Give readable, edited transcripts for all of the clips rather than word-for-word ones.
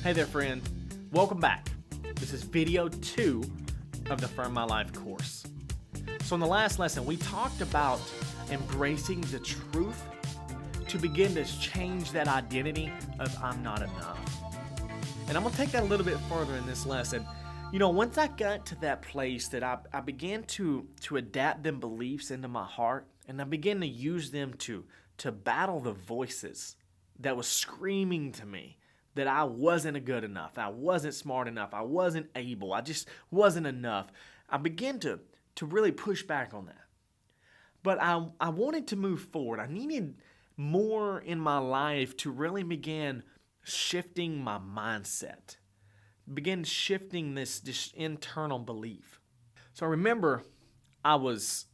Hey there, friend. Welcome back. This is video 2 of the Firm My Life course. So in the last lesson, we talked about embracing the truth to begin to change that identity of I'm not enough. And I'm going to take that a little bit further in this lesson. You know, once I got to that place that I began to adapt them beliefs into my heart, and I began to use them to battle the voices that was screaming to me that I wasn't good enough, I wasn't smart enough, I wasn't able, I just wasn't enough. I began to really push back on that. But I wanted to move forward. I needed more in my life to really begin shifting my mindset, begin shifting this internal belief. So I remember I was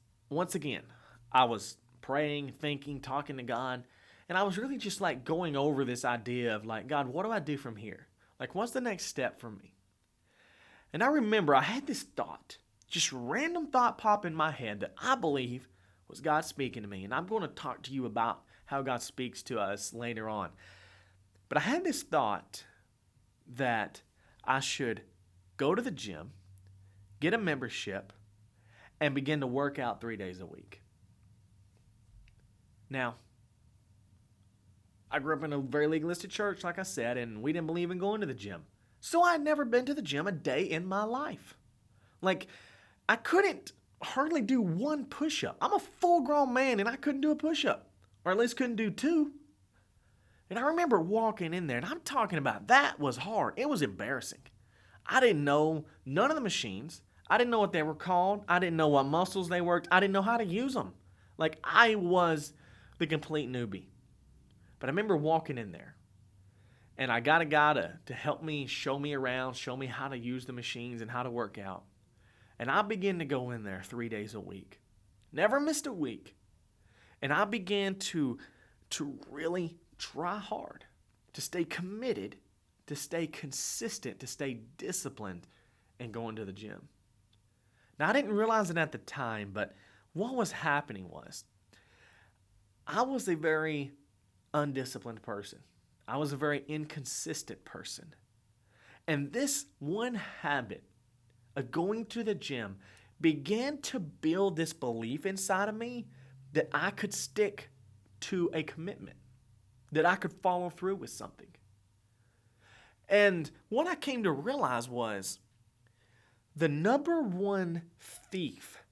praying, thinking, talking to God, and I was really just like going over this idea of like, God, what do I do from here? Like, what's the next step for me? And I remember I had this thought, just random thought pop in my head that I believe was God speaking to me. And I'm going to talk to you about how God speaks to us later on. But I had this thought that I should go to the gym, get a membership, and begin to work out 3 days a week. Now, I grew up in a very legalistic church, like I said, and we didn't believe in going to the gym. So I had never been to the gym a day in my life. Like, I couldn't hardly do one push-up. I'm a full-grown man, and I couldn't do a push-up, or at least couldn't do 2. And I remember walking in there, and I'm talking about that was hard. It was embarrassing. I didn't know none of the machines. I didn't know what they were called. I didn't know what muscles they worked. I didn't know how to use them. Like, I was the complete newbie. But I remember walking in there, and I got a guy to help me, show me around, show me how to use the machines and how to work out. And I began to go in there 3 days a week. Never missed a week. And I began to really try hard, to stay committed, to stay consistent, to stay disciplined in going to the gym. Now, I didn't realize it at the time, but what was happening was I was a very undisciplined person. I was a very inconsistent person. And this one habit of going to the gym began to build this belief inside of me that I could stick to a commitment, that I could follow through with something. And what I came to realize was the number one thief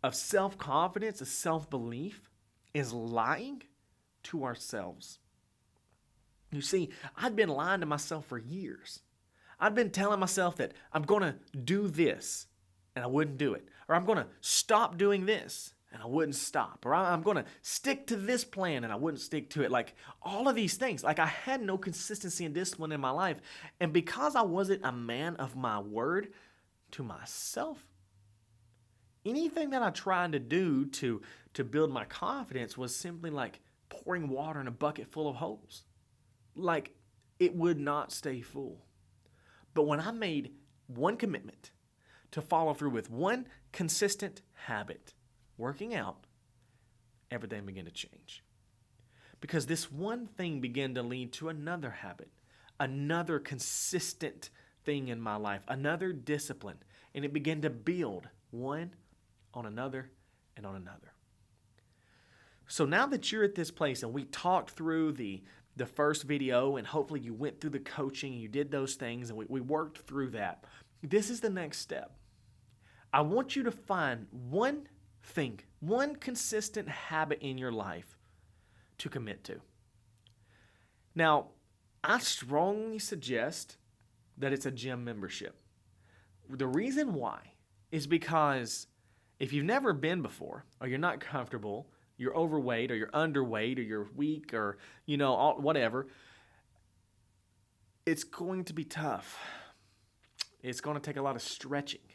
of self-confidence, of self-belief, is lying to ourselves. You see, I'd been lying to myself for years. I'd been telling myself that I'm going to do this, and I wouldn't do it. Or I'm going to stop doing this, and I wouldn't stop. Or I'm going to stick to this plan, and I wouldn't stick to it. Like, all of these things. Like, I had no consistency and discipline in my life. And because I wasn't a man of my word to myself, anything that I tried to do to build my confidence was simply like pouring water in a bucket full of holes. Like, it would not stay full. But when I made one commitment to follow through with one consistent habit, working out, everything began to change. Because this one thing began to lead to another habit, another consistent thing in my life, another discipline, and it began to build one on another and on another. So now that you're at this place and we talked through the first video and hopefully you went through the coaching and you did those things and we worked through that, this is the next step. I want you to find one thing, one consistent habit in your life to commit to. Now, I strongly suggest that it's a gym membership. The reason why is because if you've never been before or you're not comfortable, you're overweight or you're underweight or you're weak or, whatever, it's going to be tough. It's going to take a lot of stretching.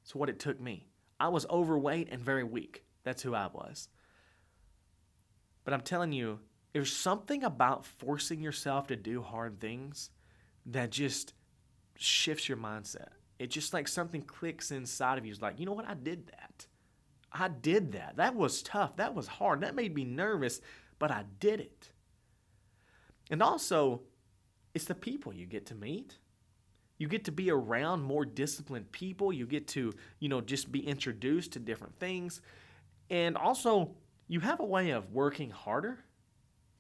It's what it took me. I was overweight and very weak. That's who I was. But I'm telling you, there's something about forcing yourself to do hard things that just shifts your mindset. It just like something clicks inside of you. It's like, you know what? I did that. That was tough. That was hard. That made me nervous, but I did it. And also, It's the people you get to meet. You get to be around more disciplined people. You get to, just be introduced to different things. And also, you have a way of working harder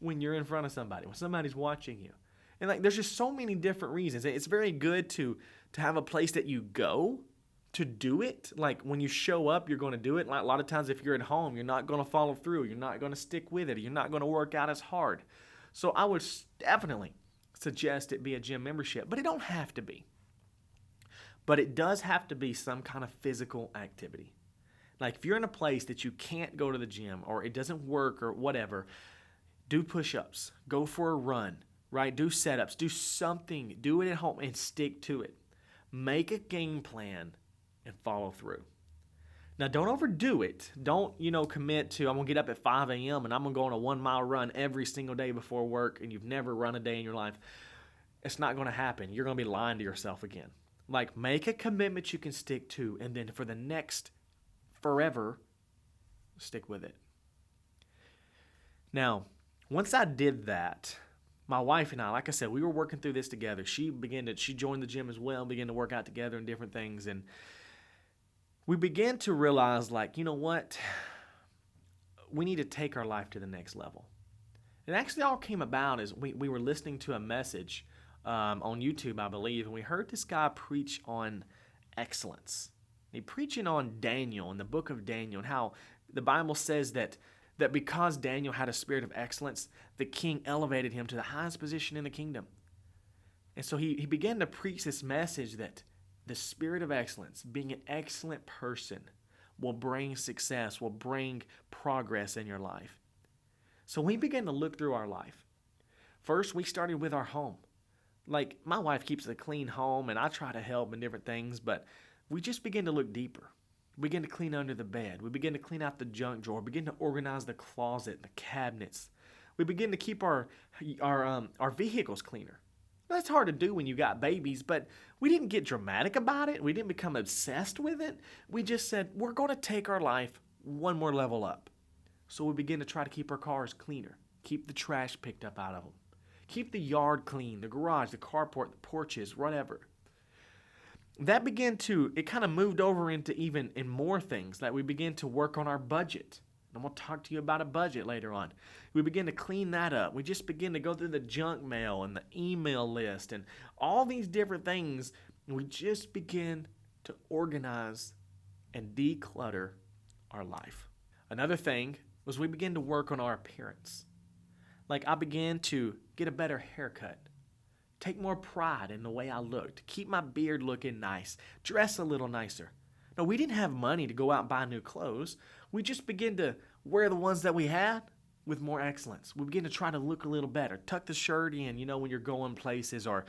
when you're in front of somebody, when somebody's watching you. And like there's just so many different reasons. It's very good to have a place that you go to do it. Like when you show up, you're going to do it. Like a lot of times if you're at home, you're not going to follow through. You're not going to stick with it. You're not going to work out as hard. So I would definitely suggest it be a gym membership, but it don't have to be. But it does have to be some kind of physical activity. Like if you're in a place that you can't go to the gym or it doesn't work or whatever, do push-ups, go for a run, right? Do setups, do something, do it at home and stick to it. Make a game plan and follow through. Now, don't overdo it. Don't, commit to, I'm going to get up at 5 a.m. and I'm going to go on a 1-mile run every single day before work and you've never run a day in your life. It's not going to happen. You're going to be lying to yourself again. Like, make a commitment you can stick to, and then for the next forever, stick with it. Now, once I did that, my wife and I, like I said, we were working through this together. She joined the gym as well, began to work out together and different things, and we began to realize, like, you know what? We need to take our life to the next level. It actually all came about as we were listening to a message on YouTube, I believe, and we heard this guy preach on excellence. He preaching on Daniel in the book of Daniel and how the Bible says that because Daniel had a spirit of excellence, the king elevated him to the highest position in the kingdom. And so he began to preach this message that the spirit of excellence, being an excellent person, will bring success, will bring progress in your life. So we began to look through our life. First, we started with our home. Like, my wife keeps a clean home, and I try to help in different things, but we just begin to look deeper. We begin to clean under the bed. We begin to clean out the junk drawer. Begin to organize the closet, the cabinets. We begin to keep our vehicles cleaner. That's hard to do when you got babies, but we didn't get dramatic about it. We didn't become obsessed with it. We just said, we're going to take our life one more level up. So we begin to try to keep our cars cleaner, keep the trash picked up out of them, keep the yard clean, the garage, the carport, the porches, whatever. That it kind of moved over into even in more things. Like we began to work on our budget. And we'll talk to you about a budget later on. We begin to clean that up. We just begin to go through the junk mail and the email list and all these different things. We just begin to organize and declutter our life. Another thing was we began to work on our appearance. Like I began to get a better haircut, take more pride in the way I looked, keep my beard looking nice, dress a little nicer. No, we didn't have money to go out and buy new clothes. We just began to wear the ones that we had with more excellence. We begin to try to look a little better. Tuck the shirt in, when you're going places, or,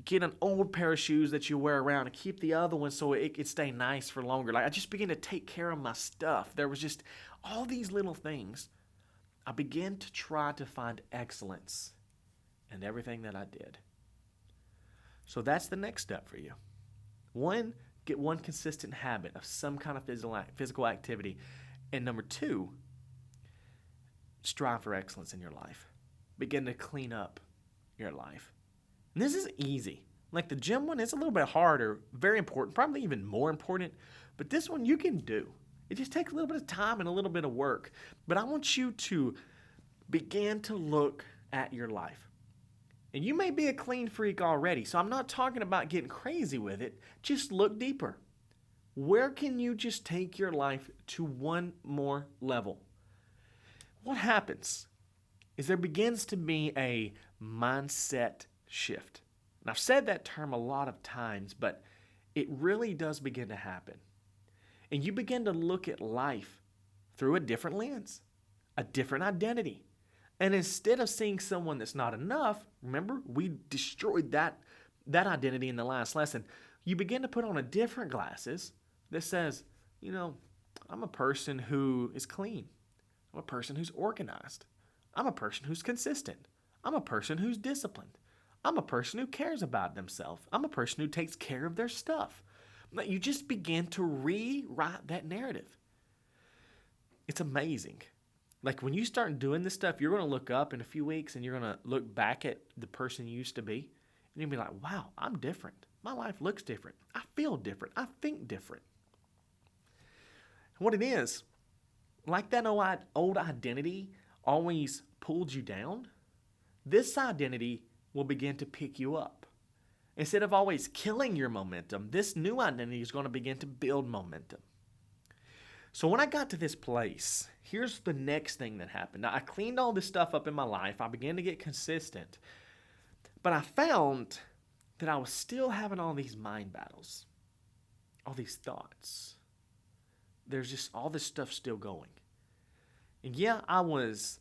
get an old pair of shoes that you wear around and keep the other one so it could stay nice for longer. Like I just began to take care of my stuff. There was just all these little things. I began to try to find excellence in everything that I did. So that's the next step for you. One, get one consistent habit of some kind of physical activity. And number two, strive for excellence in your life. Begin to clean up your life. And this is easy. Like the gym one, it's a little bit harder, very important, probably even more important. But this one you can do. It just takes a little bit of time and a little bit of work. But I want you to begin to look at your life. And you may be a clean freak already, so I'm not talking about getting crazy with it. Just look deeper. Where can you just take your life to one more level? What happens is there begins to be a mindset shift. And I've said that term a lot of times, but it really does begin to happen. And you begin to look at life through a different lens, a different identity. And instead of seeing someone that's not enough, remember, we destroyed that identity in the last lesson. You begin to put on a different glasses that says, I'm a person who is clean. I'm a person who's organized. I'm a person who's consistent. I'm a person who's disciplined. I'm a person who cares about themselves. I'm a person who takes care of their stuff. You just begin to rewrite that narrative. It's amazing. Like when you start doing this stuff, you're going to look up in a few weeks and you're going to look back at the person you used to be. And you'll be like, wow, I'm different. My life looks different. I feel different. I think different. And what it is, like that old identity always pulled you down, this identity will begin to pick you up. Instead of always killing your momentum, this new identity is going to begin to build momentum. So when I got to this place, here's the next thing that happened. Now, I cleaned all this stuff up in my life. I began to get consistent. But I found that I was still having all these mind battles, all these thoughts. There's just all this stuff still going. And yeah, I was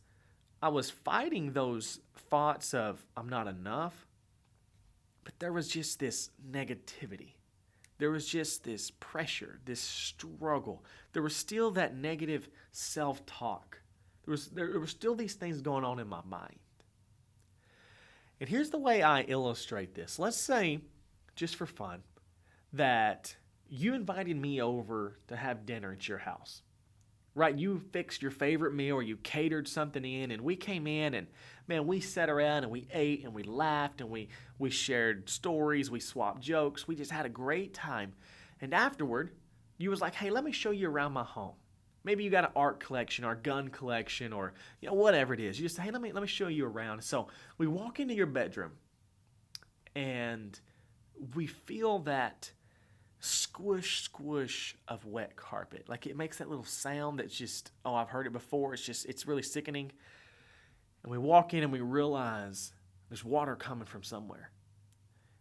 fighting those thoughts of I'm not enough, but there was just this negativity. There was just this pressure, this struggle. There was still that negative self-talk. There were still these things going on in my mind. And here's the way I illustrate this. Let's say, just for fun, that you invited me over to have dinner at your house. Right, you fixed your favorite meal or you catered something in, and we came in and, man, we sat around and we ate and we laughed and we shared stories, we swapped jokes, we just had a great time. And afterward, you was like, hey, let me show you around my home. Maybe you got an art collection or a gun collection or whatever it is. You just say, hey, let me show you around. So we walk into your bedroom and we feel that squish of wet carpet. Like it makes that little sound that's just, oh, I've heard it before. It's really sickening. And we walk in and we realize there's water coming from somewhere.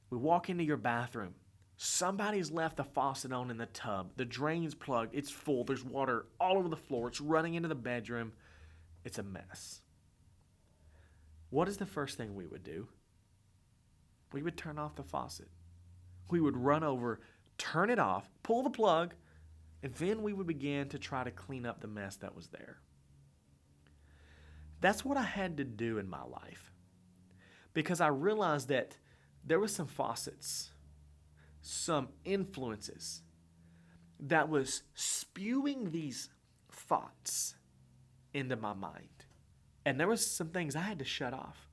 We walk into your bathroom. Somebody's left the faucet on in the tub. The drain's plugged. It's full. There's water all over the floor. It's running into the bedroom. It's a mess. What is the first thing we would do? We would turn off the faucet. We would run over, turn it off, pull the plug, and then we would begin to try to clean up the mess that was there. That's what I had to do in my life because I realized that there were some faucets, some influences that was spewing these thoughts into my mind. And there was some things I had to shut off.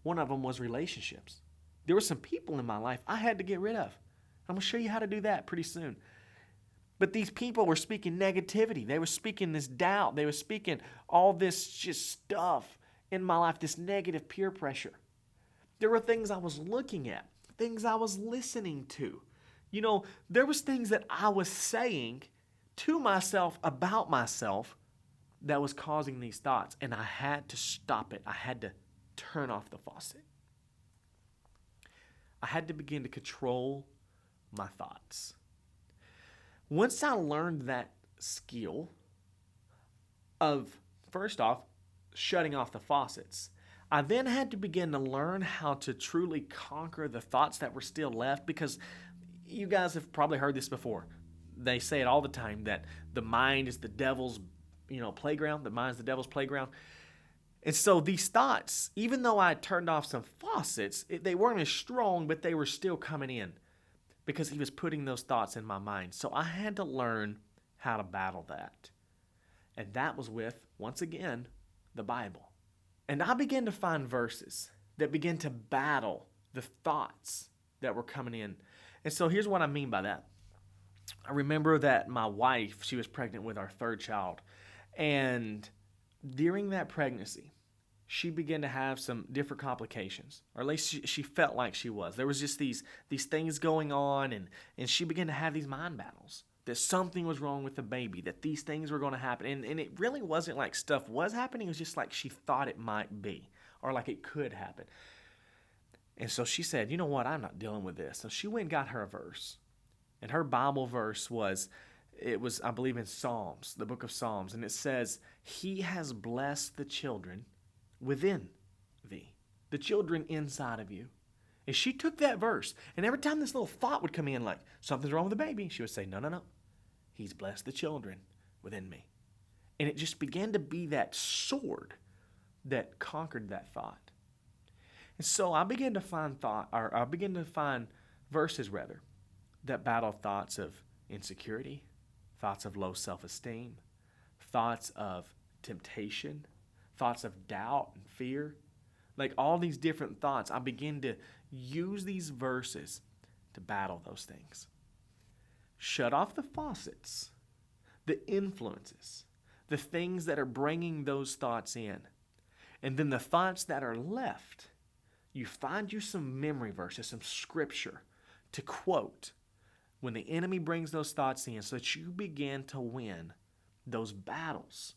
One of them was relationships. There were some people in my life I had to get rid of. I'm going to show you how to do that pretty soon. But these people were speaking negativity. They were speaking this doubt. They were speaking all this just stuff in my life, this negative peer pressure. There were things I was looking at, things I was listening to. There was things that I was saying to myself about myself that was causing these thoughts. And I had to stop it. I had to turn off the faucet. I had to begin to control my thoughts. Once I learned that skill of, first off, shutting off the faucets, I then had to begin to learn how to truly conquer the thoughts that were still left, because you guys have probably heard this before. They say it all the time that the mind is the devil's, playground. The mind is the devil's playground. And so these thoughts, even though I turned off some faucets, they weren't as strong, but they were still coming in because he was putting those thoughts in my mind. So I had to learn how to battle that. And that was with, once again, the Bible. And I began to find verses that began to battle the thoughts that were coming in. And so here's what I mean by that. I remember that my wife, she was pregnant with our third child. And during that pregnancy, she began to have some different complications, or at least she felt like she was. There was just these things going on, and she began to have these mind battles, that something was wrong with the baby, that these things were going to happen. And it really wasn't like stuff was happening. It was just like she thought it might be, or like it could happen. And so she said, you know what, I'm not dealing with this. So she went and got her a verse. And her Bible verse was, I believe, in Psalms, the book of Psalms. And it says, he has blessed the children within thee, the children inside of you. And she took that verse, and every time this little thought would come in, like, something's wrong with the baby, she would say, no. He's blessed the children within me. And it just began to be that sword that conquered that thought. And so I began to find verses that battle thoughts of insecurity, thoughts of low self-esteem, thoughts of temptation, thoughts of doubt and fear, like all these different thoughts, I begin to use these verses to battle those things. Shut off the faucets, the influences, the things that are bringing those thoughts in. And then the thoughts that are left, you find you some memory verses, some scripture to quote when the enemy brings those thoughts in so that you begin to win those battles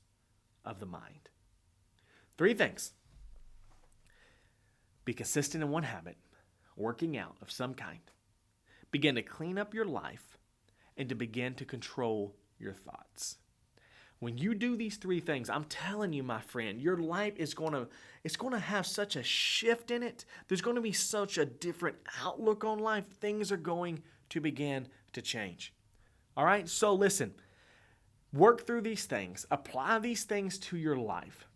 of the mind. 3 things. Be consistent in one habit, working out of some kind. Begin to clean up your life and to begin to control your thoughts. When you do these 3 things, I'm telling you, my friend, your life is going to have such a shift in it. There's going to be such a different outlook on life. Things are going to begin to change. All right? So listen, work through these things. Apply these things to your life.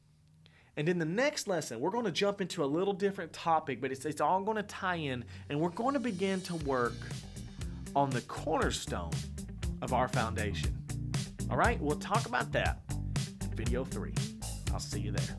And in the next lesson, we're going to jump into a little different topic, but it's all going to tie in, and we're going to begin to work on the cornerstone of our foundation. All right, we'll talk about that in video 3. I'll see you there.